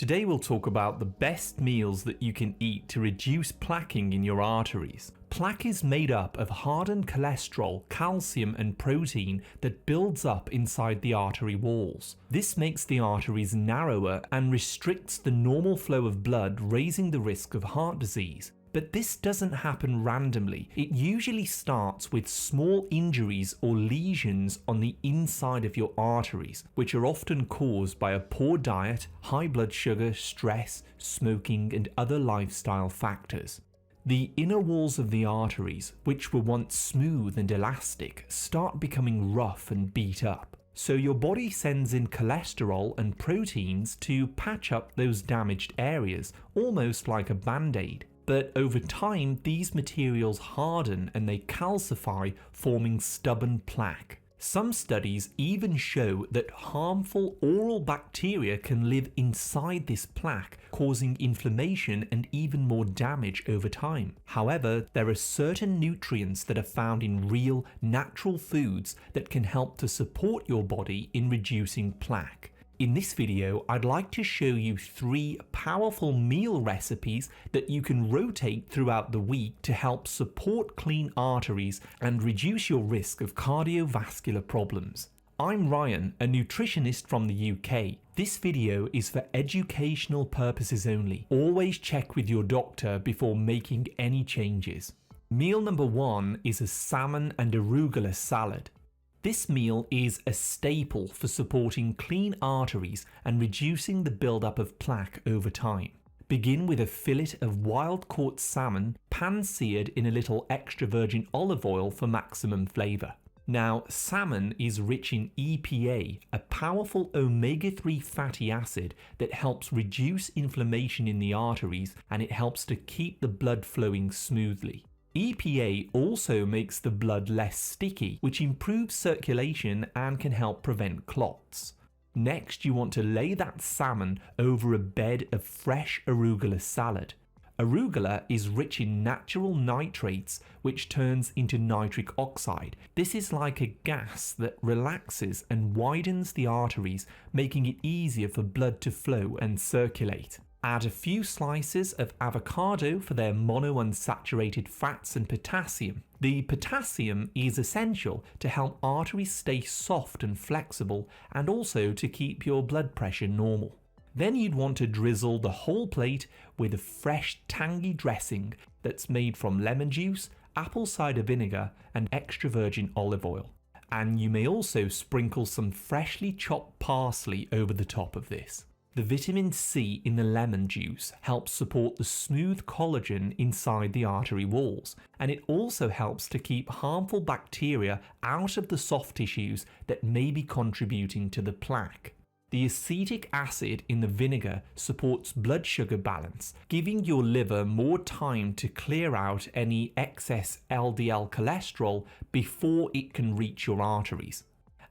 Today we'll talk about the best meals that you can eat to reduce plaquing in your arteries. Plaque is made up of hardened cholesterol, calcium and protein that builds up inside the artery walls. This makes the arteries narrower and restricts the normal flow of blood, raising the risk of heart disease. But this doesn't happen randomly. It usually starts with small injuries or lesions on the inside of your arteries, which are often caused by a poor diet, high blood sugar, stress, smoking, and other lifestyle factors. The inner walls of the arteries, which were once smooth and elastic, start becoming rough and beat up. So your body sends in cholesterol and proteins to patch up those damaged areas, almost like a band-aid. But over time, these materials harden and they calcify, forming stubborn plaque. Some studies even show that harmful oral bacteria can live inside this plaque, causing inflammation and even more damage over time. However, there are certain nutrients that are found in real, natural foods that can help to support your body in reducing plaque. In this video, I'd like to show you 3 powerful meal recipes that you can rotate throughout the week to help support clean arteries and reduce your risk of cardiovascular problems. I'm Ryan, a nutritionist from the UK. This video is for educational purposes only. Always check with your doctor before making any changes. Meal number 1 is a salmon and arugula salad. This meal is a staple for supporting clean arteries and reducing the buildup of plaque over time. Begin with a fillet of wild-caught salmon, pan-seared in a little extra virgin olive oil for maximum flavour. Now, salmon is rich in EPA, a powerful omega-3 fatty acid that helps reduce inflammation in the arteries, and it helps to keep the blood flowing smoothly. EPA also makes the blood less sticky, which improves circulation and can help prevent clots. Next, you want to lay that salmon over a bed of fresh arugula salad. Arugula is rich in natural nitrates, which turns into nitric oxide. This is like a gas that relaxes and widens the arteries, making it easier for blood to flow and circulate. Add a few slices of avocado for their monounsaturated fats and potassium. The potassium is essential to help arteries stay soft and flexible, and also to keep your blood pressure normal. Then you'd want to drizzle the whole plate with a fresh tangy dressing that's made from lemon juice, apple cider vinegar and extra virgin olive oil. And you may also sprinkle some freshly chopped parsley over the top of this. The vitamin C in the lemon juice helps support the smooth collagen inside the artery walls, and it also helps to keep harmful bacteria out of the soft tissues that may be contributing to the plaque. The acetic acid in the vinegar supports blood sugar balance, giving your liver more time to clear out any excess LDL cholesterol before it can reach your arteries.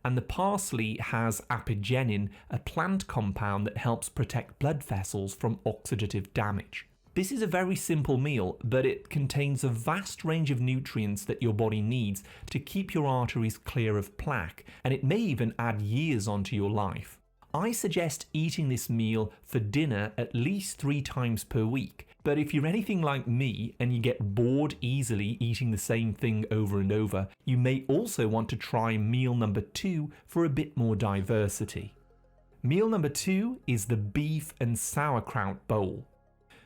And the parsley has apigenin, a plant compound that helps protect blood vessels from oxidative damage. This is a very simple meal, but it contains a vast range of nutrients that your body needs to keep your arteries clear of plaque, and it may even add years onto your life. I suggest eating this meal for dinner at least 3 times per week. But if you're anything like me and you get bored easily eating the same thing over and over, you may also want to try meal number 2 for a bit more diversity. Meal number 2 is the beef and sauerkraut bowl.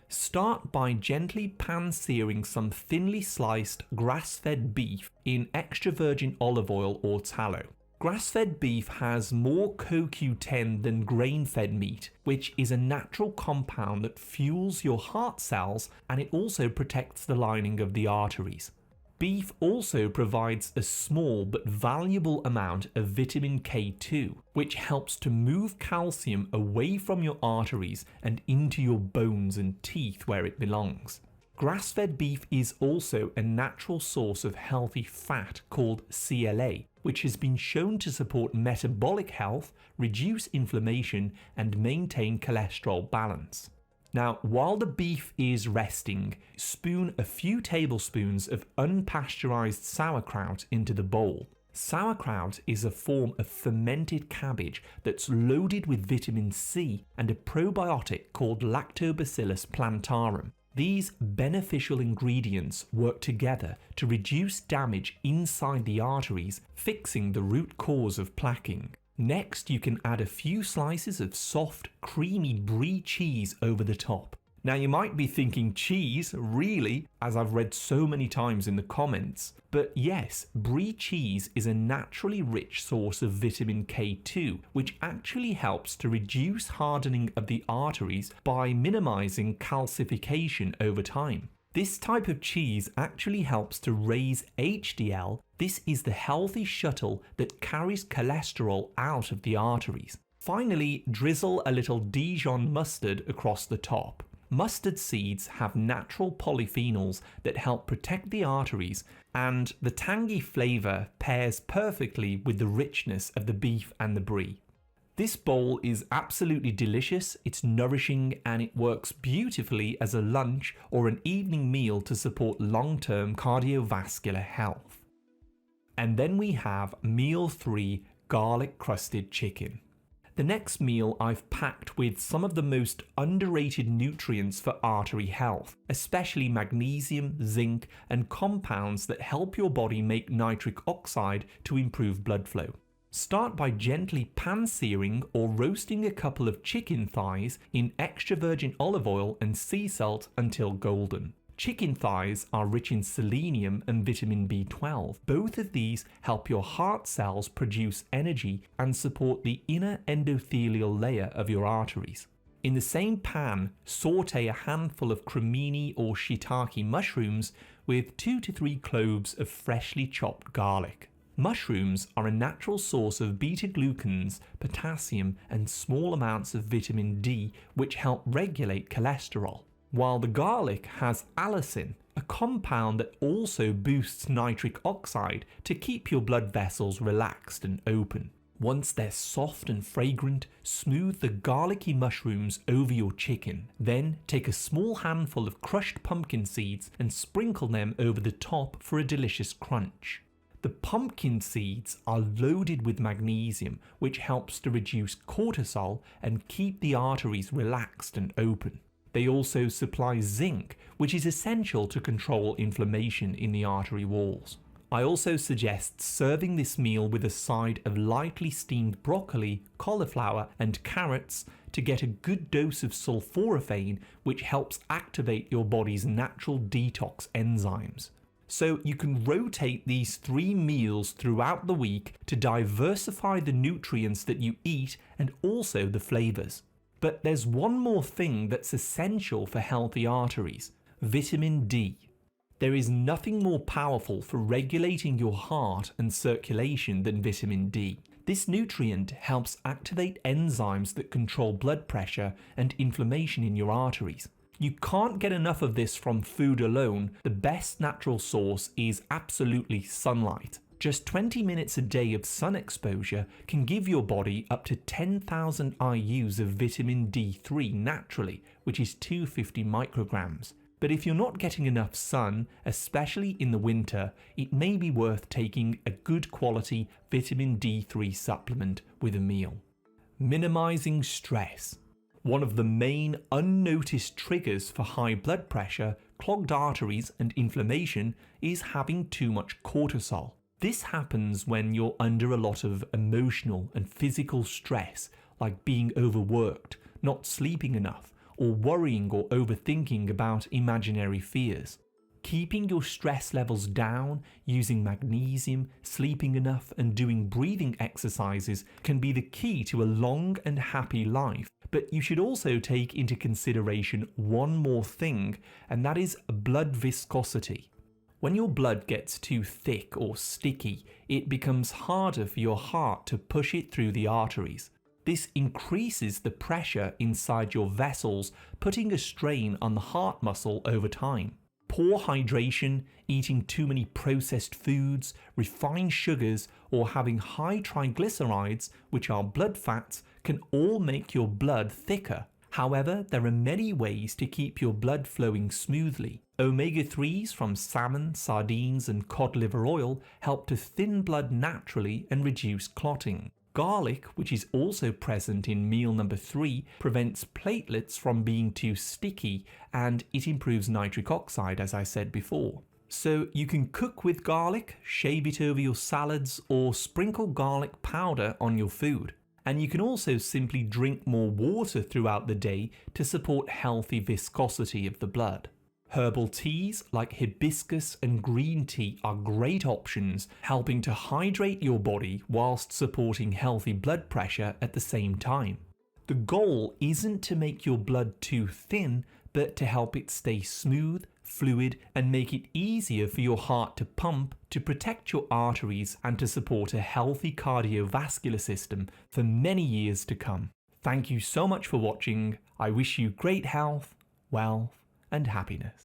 Start by gently pan-searing some thinly sliced grass-fed beef in extra virgin olive oil or tallow. Grass-fed beef has more CoQ10 than grain-fed meat, which is a natural compound that fuels your heart cells, and it also protects the lining of the arteries. Beef also provides a small but valuable amount of vitamin K2, which helps to move calcium away from your arteries and into your bones and teeth where it belongs. Grass-fed beef is also a natural source of healthy fat called CLA, which has been shown to support metabolic health, reduce inflammation, and maintain cholesterol balance. Now, while the beef is resting, spoon a few tablespoons of unpasteurized sauerkraut into the bowl. Sauerkraut is a form of fermented cabbage that's loaded with vitamin C and a probiotic called Lactobacillus plantarum. These beneficial ingredients work together to reduce damage inside the arteries, fixing the root cause of plaquing. Next, you can add a few slices of soft, creamy brie cheese over the top. Now you might be thinking, cheese, really? As I've read so many times in the comments. But yes, brie cheese is a naturally rich source of vitamin K2, which actually helps to reduce hardening of the arteries by minimizing calcification over time. This type of cheese actually helps to raise HDL. This is the healthy shuttle that carries cholesterol out of the arteries. Finally, drizzle a little Dijon mustard across the top. Mustard seeds have natural polyphenols that help protect the arteries, and the tangy flavour pairs perfectly with the richness of the beef and the brie. This bowl is absolutely delicious, it's nourishing, and it works beautifully as a lunch or an evening meal to support long-term cardiovascular health. And then we have meal 3, garlic crusted chicken. The next meal I've packed with some of the most underrated nutrients for artery health, especially magnesium, zinc, and compounds that help your body make nitric oxide to improve blood flow. Start by gently pan-searing or roasting a couple of chicken thighs in extra virgin olive oil and sea salt until golden. Chicken thighs are rich in selenium and vitamin B12. Both of these help your heart cells produce energy and support the inner endothelial layer of your arteries. In the same pan, saute a handful of cremini or shiitake mushrooms with 2 to 3 cloves of freshly chopped garlic. Mushrooms are a natural source of beta-glucans, potassium, and small amounts of vitamin D, which help regulate cholesterol. While the garlic has allicin, a compound that also boosts nitric oxide to keep your blood vessels relaxed and open. Once they're soft and fragrant, smooth the garlicky mushrooms over your chicken. Then take a small handful of crushed pumpkin seeds and sprinkle them over the top for a delicious crunch. The pumpkin seeds are loaded with magnesium, which helps to reduce cortisol and keep the arteries relaxed and open. They also supply zinc, which is essential to control inflammation in the artery walls. I also suggest serving this meal with a side of lightly steamed broccoli, cauliflower, and carrots to get a good dose of sulforaphane, which helps activate your body's natural detox enzymes. So you can rotate these 3 meals throughout the week to diversify the nutrients that you eat and also the flavors. But there's one more thing that's essential for healthy arteries: vitamin D. There is nothing more powerful for regulating your heart and circulation than vitamin D. This nutrient helps activate enzymes that control blood pressure and inflammation in your arteries. You can't get enough of this from food alone. The best natural source is absolutely sunlight. Just 20 minutes a day of sun exposure can give your body up to 10,000 IUs of vitamin D3 naturally, which is 250 micrograms. But if you're not getting enough sun, especially in the winter, it may be worth taking a good quality vitamin D3 supplement with a meal. Minimizing stress. One of the main unnoticed triggers for high blood pressure, clogged arteries, and inflammation is having too much cortisol. This happens when you're under a lot of emotional and physical stress, like being overworked, not sleeping enough, or worrying or overthinking about imaginary fears. Keeping your stress levels down, using magnesium, sleeping enough, and doing breathing exercises can be the key to a long and happy life. But you should also take into consideration one more thing, and that is blood viscosity. When your blood gets too thick or sticky, it becomes harder for your heart to push it through the arteries. This increases the pressure inside your vessels, putting a strain on the heart muscle over time. Poor hydration, eating too many processed foods, refined sugars, or having high triglycerides, which are blood fats, can all make your blood thicker. However, there are many ways to keep your blood flowing smoothly. Omega-3s from salmon, sardines and cod liver oil help to thin blood naturally and reduce clotting. Garlic, which is also present in meal number 3, prevents platelets from being too sticky, and it improves nitric oxide, as I said before. So you can cook with garlic, shave it over your salads, or sprinkle garlic powder on your food. And you can also simply drink more water throughout the day to support healthy viscosity of the blood. Herbal teas like hibiscus and green tea are great options, helping to hydrate your body whilst supporting healthy blood pressure at the same time. The goal isn't to make your blood too thin, but to help it stay smooth, fluid, and make it easier for your heart to pump, to protect your arteries, and to support a healthy cardiovascular system for many years to come. Thank you so much for watching. I wish you great health, wealth, and happiness.